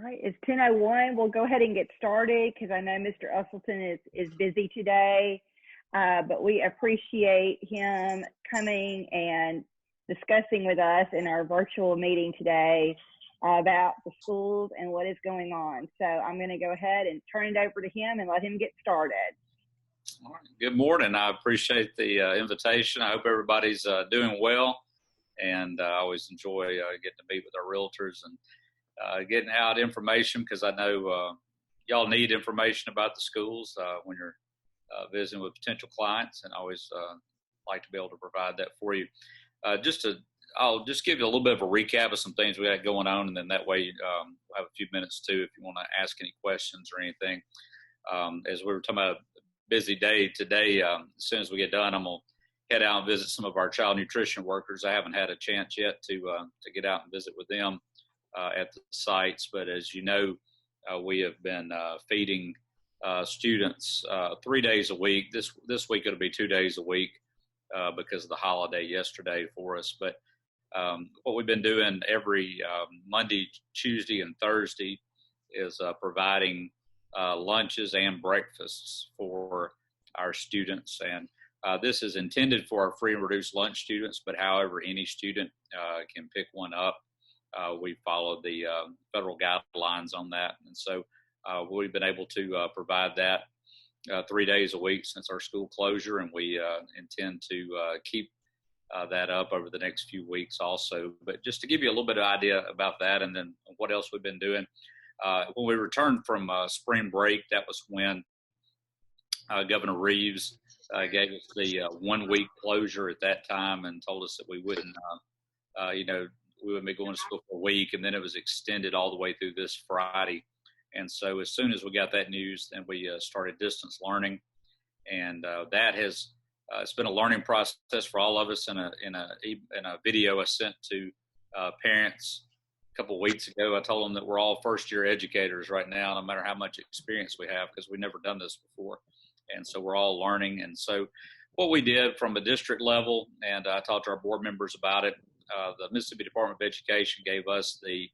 right, it's 10:01. We'll go ahead and get started because I know Mr. Uselton is busy today, but we appreciate him coming and discussing with us in our virtual meeting today about the schools and what is going on. So I'm going to go ahead and turn it over to him and let him get started. All right. Good morning. I appreciate the invitation. I hope everybody's doing well, and I always enjoy getting to meet with our realtors and getting out information, because I know y'all need information about the schools when you're visiting with potential clients, and I always like to be able to provide that for you. I'll just give you a little bit of a recap of some things we got going on, and then that way we'll have a few minutes too if you want to ask any questions or anything. As we were talking about a busy day today, as soon as we get done, I'm going to head out and visit some of our child nutrition workers. I haven't had a chance yet to get out and visit with them at the sites, but as you know, we have been feeding students 3 days a week. This week it'll be 2 days a week because of the holiday yesterday for us. But what we've been doing every Monday, Tuesday, and Thursday is providing lunches and breakfasts for our students. And this is intended for our free and reduced lunch students, but however, any student can pick one up. We follow the federal guidelines on that. And so we've been able to provide that 3 days a week since our school closure, and we intend to keep that up over the next few weeks also. But just to give you a little bit of idea about that, and then what else we've been doing. When we returned from spring break, that was when Governor Reeves gave us the 1 week closure at that time and told us that we wouldn't, we wouldn't be going to school for a week, and then it was extended all the way through this Friday. And so as soon as we got that news, then we started distance learning, and that has it's been a learning process for all of us. In a video I sent to parents a couple of weeks ago, I told them that we're all first-year educators right now, no matter how much experience we have, because we've never done this before, and so we're all learning. And so what we did from a district level, and I talked to our board members about it, the Mississippi Department of Education gave us the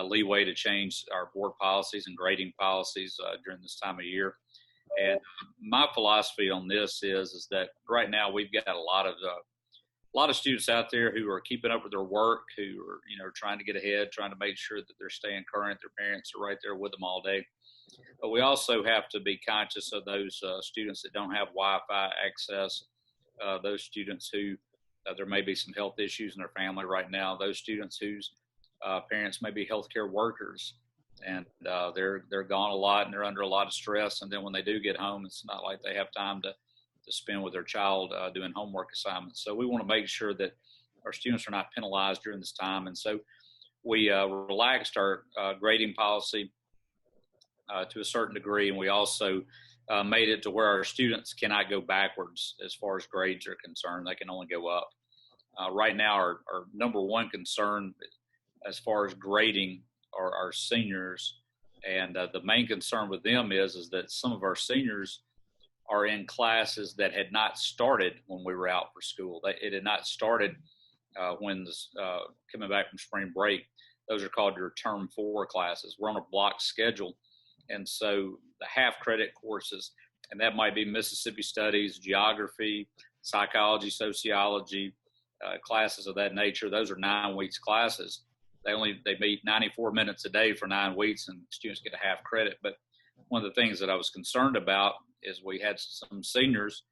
leeway to change our board policies and grading policies during this time of year. And my philosophy on this is that right now we've got a lot of students out there who are keeping up with their work, who are trying to get ahead, trying to make sure that they're staying current. Their parents are right there with them all day. But we also have to be conscious of those students that don't have Wi-Fi access, those students who there may be some health issues in their family right now, those students whose parents may be healthcare workers, and they're gone a lot and they're under a lot of stress. And then when they do get home, it's not like they have time to spend with their child doing homework assignments. So we want to make sure that our students are not penalized during this time. And so we relaxed our grading policy to a certain degree, and we also made it to where our students cannot go backwards as far as grades are concerned. They can only go up. Right now, our number one concern as far as grading are our seniors, and the main concern with them is that some of our seniors are in classes that had not started when we were out for school. It had not started when coming back from spring break. Those are called your term 4 classes. We're on a block schedule, and so the half credit courses, and that might be Mississippi Studies, geography, psychology, sociology, classes of that nature. Those are 9 weeks classes. They meet 94 minutes a day for 9 weeks, and students get a half credit. But one of the things that I was concerned about is we had some seniors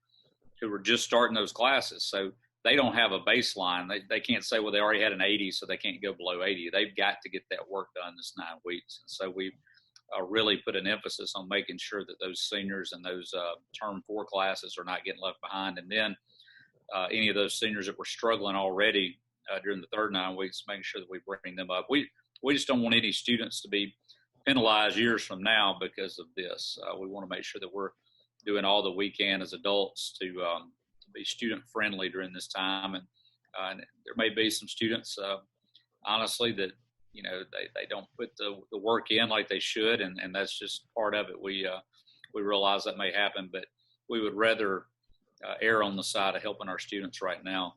who were just starting those classes. So they don't have a baseline. They can't say, well, they already had an 80, so they can't go below 80. They've got to get that work done this 9 weeks. And so we've really put an emphasis on making sure that those seniors and those term 4 classes are not getting left behind. And then any of those seniors that were struggling already during the third 9 weeks, making sure that we bring them up. We just don't want any students to be penalized years from now because of this. We want to make sure that we're doing all that we can as adults to be student friendly during this time. And there may be some students, honestly, that they don't put the work in like they should, and that's just part of it. We realize that may happen, but we would rather err on the side of helping our students right now.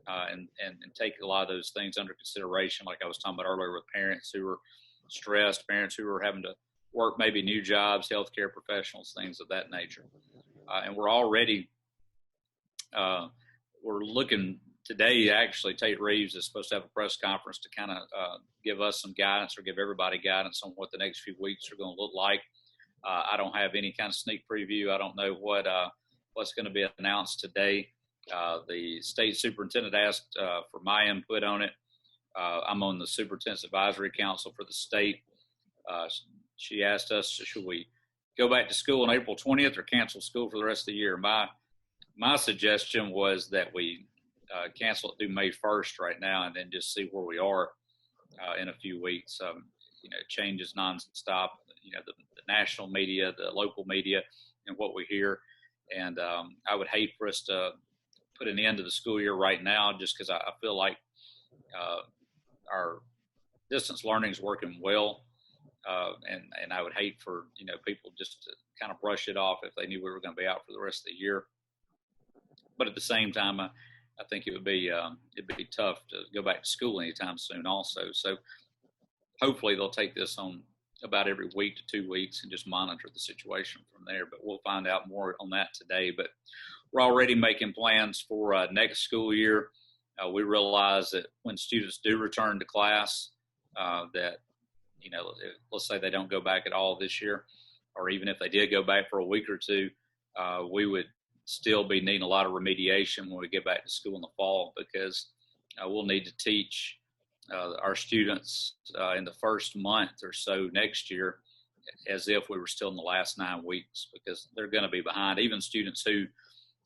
And take a lot of those things under consideration, like I was talking about earlier with parents who are stressed, parents who are having to work maybe new jobs, healthcare professionals, things of that nature. And we're already, we're looking today, actually, Tate Reeves is supposed to have a press conference to kind of give us some guidance or give everybody guidance on what the next few weeks are going to look like. I don't have any kind of sneak preview. I don't know what's going to be announced today. The state superintendent asked for my input on it. I'm on the Superintendent's Advisory Council for the state. She asked us, should we go back to school on April 20th or cancel school for the rest of the year? My suggestion was that we cancel it through May 1st right now and then just see where we are in a few weeks. Changes nonstop, the national media, the local media, and what we hear. And I would hate for us to put an end to the school year right now just because I feel like our distance learning is working well. And I would hate for, people just to kind of brush it off if they knew we were going to be out for the rest of the year. But at the same time, I think it'd be tough to go back to school anytime soon also. So hopefully they'll take this on about every week to 2 weeks and just monitor the situation from there. But we'll find out more on that today. But we're already making plans for next school year. We realize that when students do return to class, that, let's say they don't go back at all this year, or even if they did go back for a week or two, we would still be needing a lot of remediation when we get back to school in the fall, because we'll need to teach our students in the first month or so next year as if we were still in the last 9 weeks, because they're going to be behind. Even students who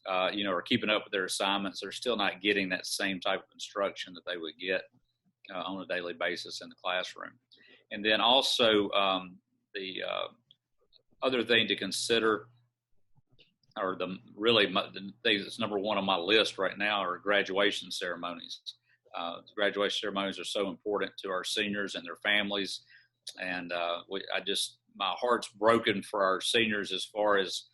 are keeping up with their assignments, they're still not getting that same type of instruction that they would get on a daily basis in the classroom. And then also the other thing to consider, or the thing that's number one on my list right now, are graduation ceremonies. Graduation ceremonies are so important to our seniors and their families, and my heart's broken for our seniors as far as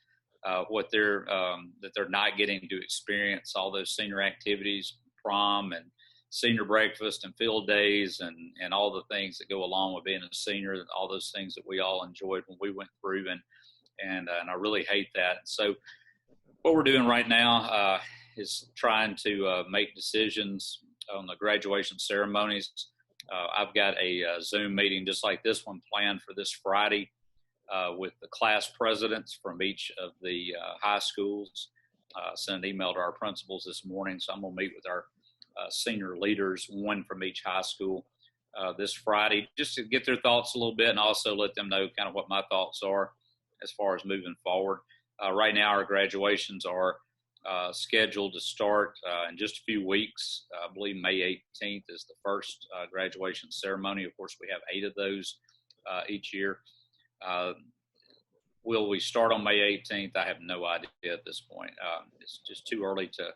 what that they're not getting to experience all those senior activities, prom and senior breakfast and field days and all the things that go along with being a senior, all those things that we all enjoyed when we went through, and I really hate that. So what we're doing right now is trying to make decisions on the graduation ceremonies. I've got a Zoom meeting just like this one planned for this Friday with the class presidents from each of the high schools. Sent an email to our principals this morning, so I'm going to meet with our senior leaders, one from each high school, this Friday, just to get their thoughts a little bit and also let them know kind of what my thoughts are as far as moving forward. Right now, our graduations are scheduled to start in just a few weeks. I believe May 18th is the first graduation ceremony. Of course, we have 8 of those each year. Will we start on May 18th? I have no idea at this point. It's just too early to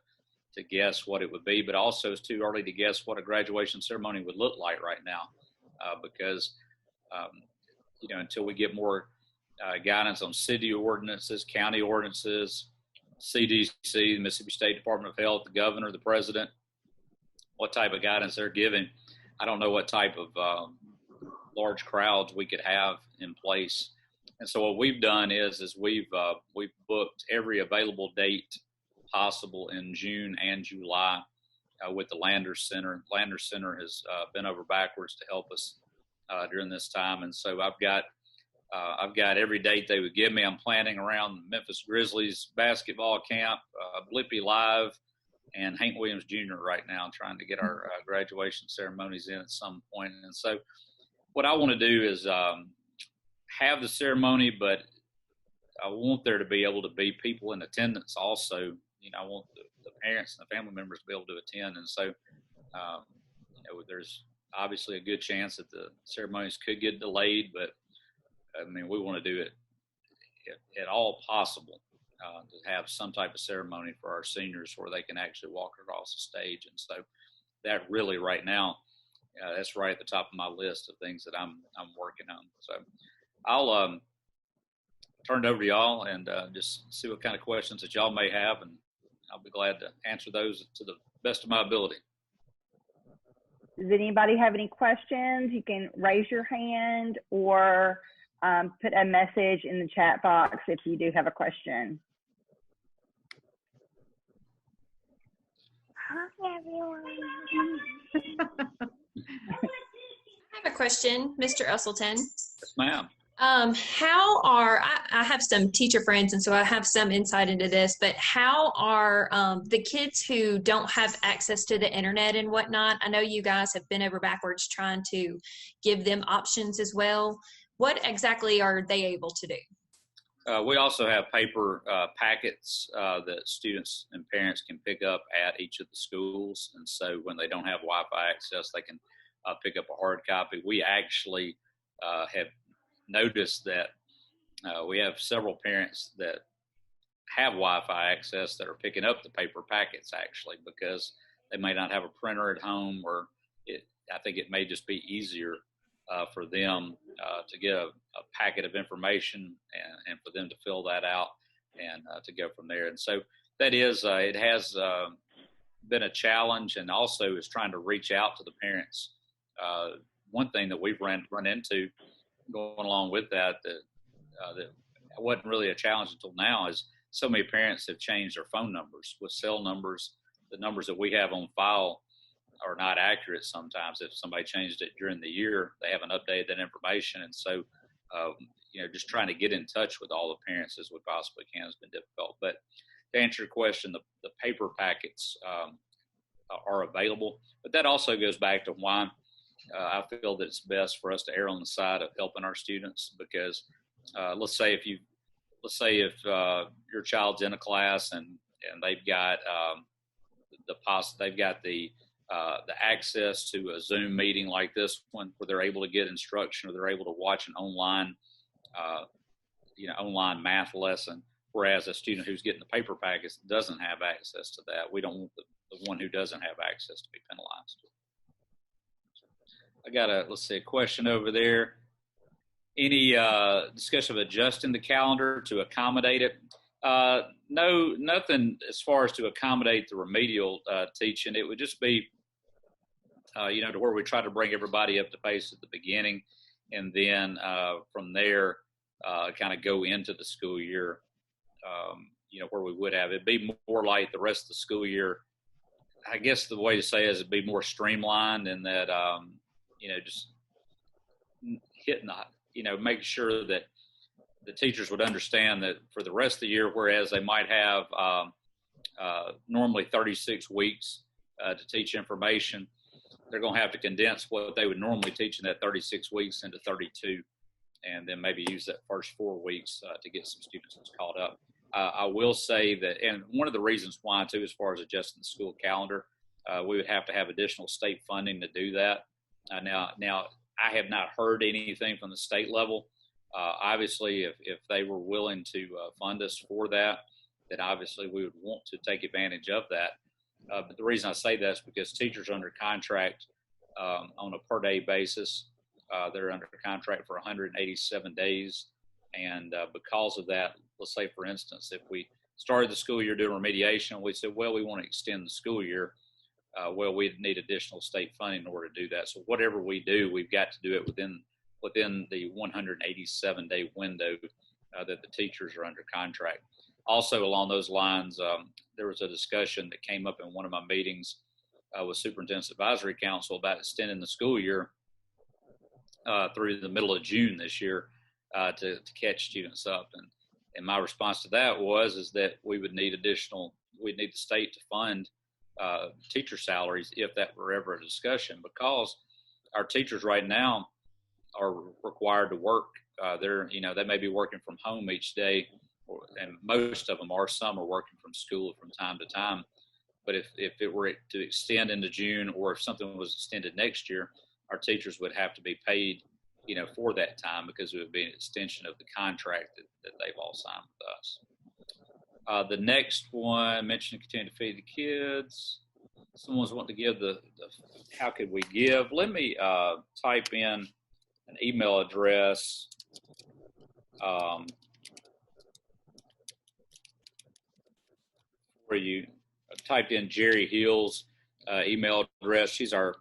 guess what it would be, but also it's too early to guess what a graduation ceremony would look like right now, because until we get more guidance on city ordinances, county ordinances, CDC, the Mississippi State Department of Health, the governor, the president, what type of guidance they're giving, I don't know what type of large crowds we could have in place. And so what we've done is we've booked every available date possible in June and July with the Landers Center. Landers Center has bent over backwards to help us during this time, and so I've got every date they would give me. I'm planning around Memphis Grizzlies basketball camp, Blippi Live, and Hank Williams Jr. right now, trying to get our graduation ceremonies in at some point. And so what I want to do is have the ceremony, but I want there to be able to be people in attendance also. I want the parents and the family members to be able to attend. And so, there's obviously a good chance that the ceremonies could get delayed, but we want to do it at all possible to have some type of ceremony for our seniors where they can actually walk across the stage. And so that really right now, that's right at the top of my list of things that I'm working on. So I'll turn it over to y'all and just see what kind of questions that y'all may have, and I'll be glad to answer those to the best of my ability. Does anybody have any questions? You can raise your hand or put a message in the chat box if you do have a question. Hi, everyone. I have a question, Mr. Uselton. Yes, ma'am. I have some teacher friends, and so I have some insight into this, but how are the kids who don't have access to the internet and whatnot? I know you guys have been over backwards trying to give them options as well. What exactly are they able to do? We also have paper packets that students and parents can pick up at each of the schools. And so when they don't have Wi-Fi access, they can pick up a hard copy. We actually have noticed that we have several parents that have Wi-Fi access that are picking up the paper packets actually, because they may not have a printer at home, or I think it may just be easier for them to get a packet of information and for them to fill that out and to go from there. And so that is, it has been a challenge, and also is trying to reach out to the parents. One thing that we've run into going along with that wasn't really a challenge until now is so many parents have changed their phone numbers with cell numbers. The numbers that we have on file are not accurate sometimes. If somebody changed it during the year, they haven't updated that information. And so, just trying to get in touch with all the parents as we possibly can has been difficult. But to answer your question, the paper packets are available. But that also goes back to why I feel that it's best for us to err on the side of helping our students, because let's say if your child's in a class and they've got the access to a Zoom meeting like this one, where they're able to get instruction, or they're able to watch an online math lesson, whereas a student who's getting the paper packets doesn't have access to that. We don't want the one who doesn't have access to be penalized. I got a question over there. Any discussion of adjusting the calendar to accommodate it? No, nothing as far as to accommodate the remedial teaching. It would just be, to where we try to bring everybody up to pace at the beginning, and then from there, kind of go into the school year, where we would have. It'd be more like the rest of the school year. I guess the way to say it is it'd be more streamlined, in that, just hitting make sure that the teachers would understand that for the rest of the year, whereas they might have normally 36 weeks to teach information, they're going to have to condense what they would normally teach in that 36 weeks into 32, and then maybe use that first 4 weeks to get some students caught up. I will say that, and one of the reasons why too, as far as adjusting the school calendar, we would have to have additional state funding to do that. Now, I have not heard anything from the state level. Obviously, if they were willing to fund us for that, then obviously we would want to take advantage of that. But the reason I say that is because teachers are under contract on a per day basis. They're under contract for 187 days. And because of that, let's say, for instance, if we started the school year doing remediation, we said, well, we want to extend the school year. We'd need additional state funding in order to do that. So whatever we do, we've got to do it within the 187-day window that the teachers are under contract. Also, along those lines, there was a discussion that came up in one of my meetings with Superintendent's Advisory Council about extending the school year through the middle of June this year to catch students up. And my response to that is that we'd need the state to fund teacher salaries if that were ever a discussion, because our teachers right now are required to work. They may be working from home each day, and most of them are. Some are working from school from time to time. But if it were to extend into June, or if something was extended next year, our teachers would have to be paid, for that time, because it would be an extension of the contract that they've all signed with us. The next one, mentioned continue to feed the kids. Someone's wanting to give the how could we give? Let me type in an email address. For you. I typed in Jerry Hill's email address. She's our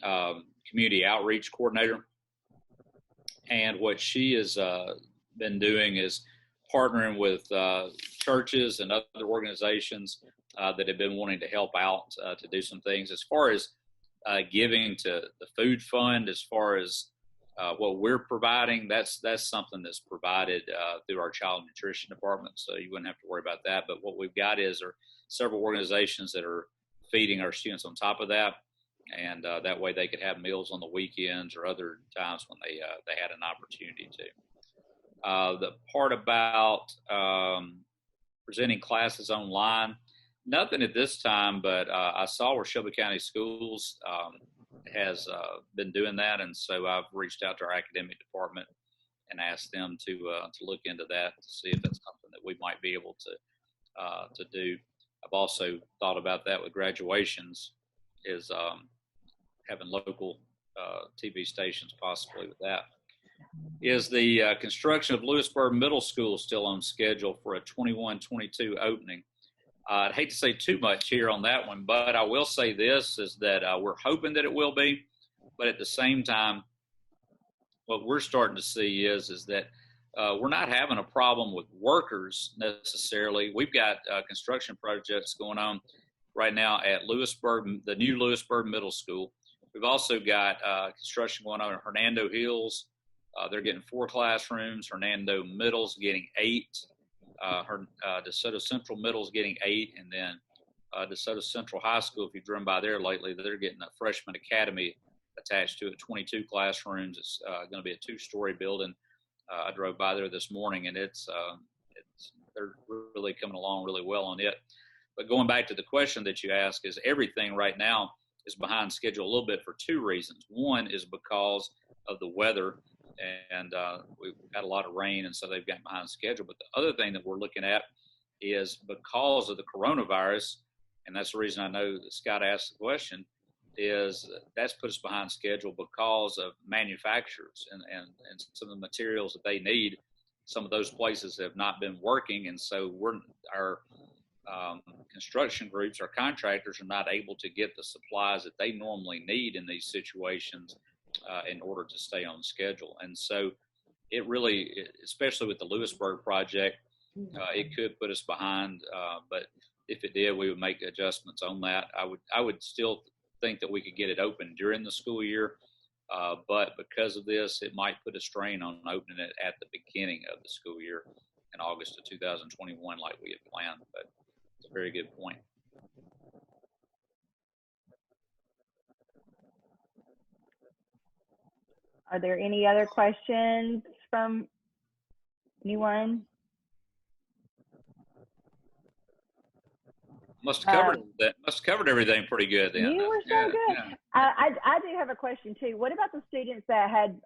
community outreach coordinator. And what she has been doing is partnering with churches and other organizations that have been wanting to help out to do some things as far as giving to the food fund, as far as what we're providing. That's something that's provided through our child nutrition department, so you wouldn't have to worry about that. But what we've got are several organizations that are feeding our students on top of that, and that way they could have meals on the weekends or other times when they had an opportunity to. The part about presenting classes online, nothing at this time, but I saw where Shelby County Schools has been doing that, and so I've reached out to our academic department and asked them to look into that to see if that's something that we might be able to do. I've also thought about that with graduations, is having local TV stations possibly with that. Is the construction of Lewisburg Middle School still on schedule for a 21-22 opening? I'd hate to say too much here on that one, but I will say this, is that we're hoping that it will be, but at the same time, what we're starting to see is that we're not having a problem with workers necessarily. We've got construction projects going on right now at Lewisburg, the new Lewisburg Middle School. We've also got construction going on at Hernando Hills. They're getting 4 classrooms. Hernando Middle's getting 8. DeSoto Central Middle's getting 8, and then DeSoto Central High School, if you've driven by there lately, they're getting a freshman academy attached to it, 22 classrooms. It's going to be a 2-story building. I drove by there this morning, and they're really coming along really well on it. But going back to the question that you asked, is everything right now is behind schedule a little bit for 2 reasons. One is because of the weather, and we've had a lot of rain, and so they've gotten behind schedule. But the other thing that we're looking at is because of the coronavirus, and that's the reason I know that Scott asked the question, is that's put us behind schedule because of manufacturers and some of the materials that they need. Some of those places have not been working, and so our construction groups, our contractors, are not able to get the supplies that they normally need in these situations in order to stay on schedule. And so it really, especially with the Lewisburg project, it could put us behind, but if it did, we would make adjustments on that. I would still think that we could get it open during the school year, but because of this, it might put a strain on opening it at the beginning of the school year in August of 2021 like we had planned. But it's a very good point. Are there any other questions from anyone? Must have covered everything pretty good then. You were so good. Yeah. I do have a question too. What about the students that had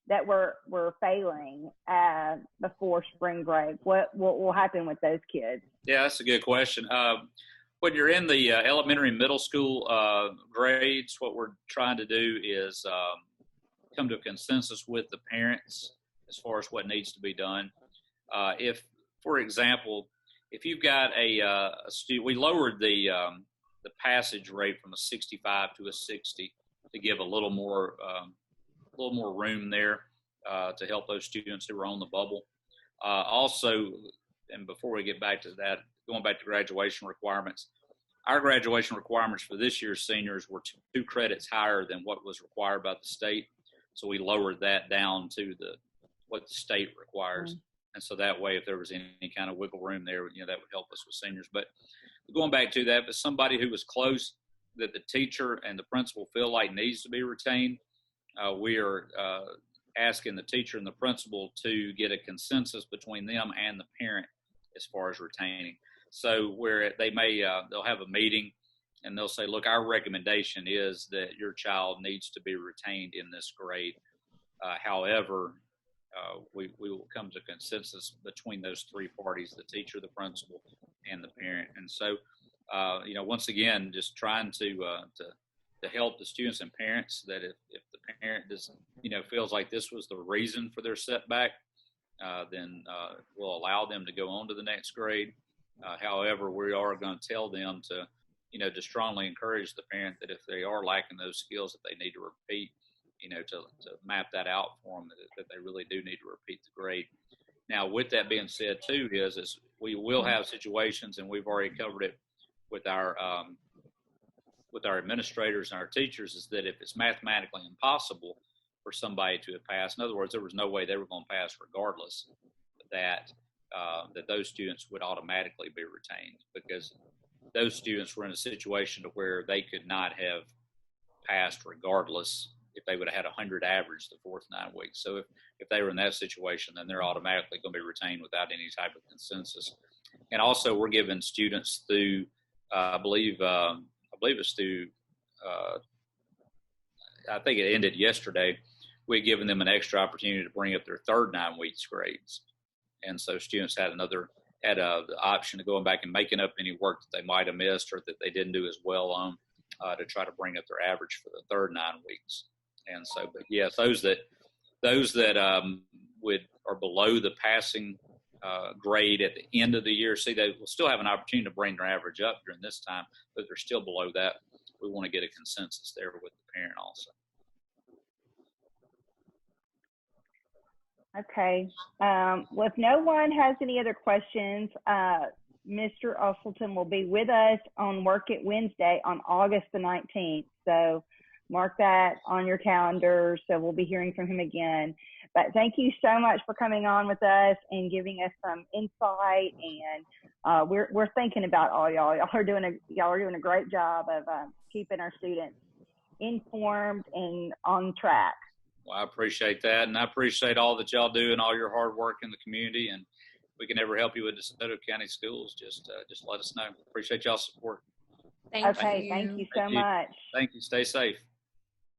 that were failing before spring break? What will happen with those kids? Yeah, that's a good question. When you're in the elementary, middle school grades, what we're trying to do is come to a consensus with the parents as far as what needs to be done. If, for example, if you've got a student, we lowered the passage rate from a 65 to a 60 to give a little more room there to help those students who were on the bubble. Also, and before we get back to that, going back to graduation requirements, our graduation requirements for this year's seniors were 2 credits higher than what was required by the state. So we lowered that down to what the state requires. And so that way, if there was any kind of wiggle room there, that would help us with seniors. But going back to that, if somebody who was close that the teacher and the principal feel like needs to be retained, we are asking the teacher and the principal to get a consensus between them and the parent as far as retaining. So where they'll have a meeting and they'll say, look, our recommendation is that your child needs to be retained in this grade. However, we will come to consensus between those 3 parties, the teacher, the principal, and the parent. And so, once again, just trying to help the students and parents that if the parent feels like this was the reason for their setback, then we'll allow them to go on to the next grade. However, we are going to tell them to to strongly encourage the parent that if they are lacking those skills, that they need to repeat, to map that out for them, that they really do need to repeat the grade. Now, with that being said, too, is we will have situations, and we've already covered it with our administrators and our teachers, is that if it's mathematically impossible for somebody to have passed, in other words, there was no way they were going to pass regardless, that those students would automatically be retained, because those students were in a situation to where they could not have passed regardless if they would have had 100 average the fourth 9 weeks. So if they were in that situation, then they're automatically going to be retained without any type of consensus. And also, we're giving students through, I believe it's through, I think it ended yesterday, we'd given them an extra opportunity to bring up their third 9 weeks grades. And so students had the option of going back and making up any work that they might have missed or that they didn't do as well on, to try to bring up their average for the third 9 weeks. And so, but yes, those that are below the passing grade at the end of the year, see, they will still have an opportunity to bring their average up during this time, but they're still below that. We want to get a consensus there with the parent also. Okay. Well, if no one has any other questions, Mr. Uselton will be with us on Work It Wednesday on August the 19th. So mark that on your calendar. So we'll be hearing from him again. But thank you so much for coming on with us and giving us some insight. And we're thinking about all y'all. Y'all are doing a great job of keeping our students informed and on track. Well, I appreciate that, and I appreciate all that y'all do and all your hard work in the community. And if we can ever help you with Desoto County Schools, just let us know. Appreciate y'all's support. Thank you. Thank you so much. Thank you. Stay safe.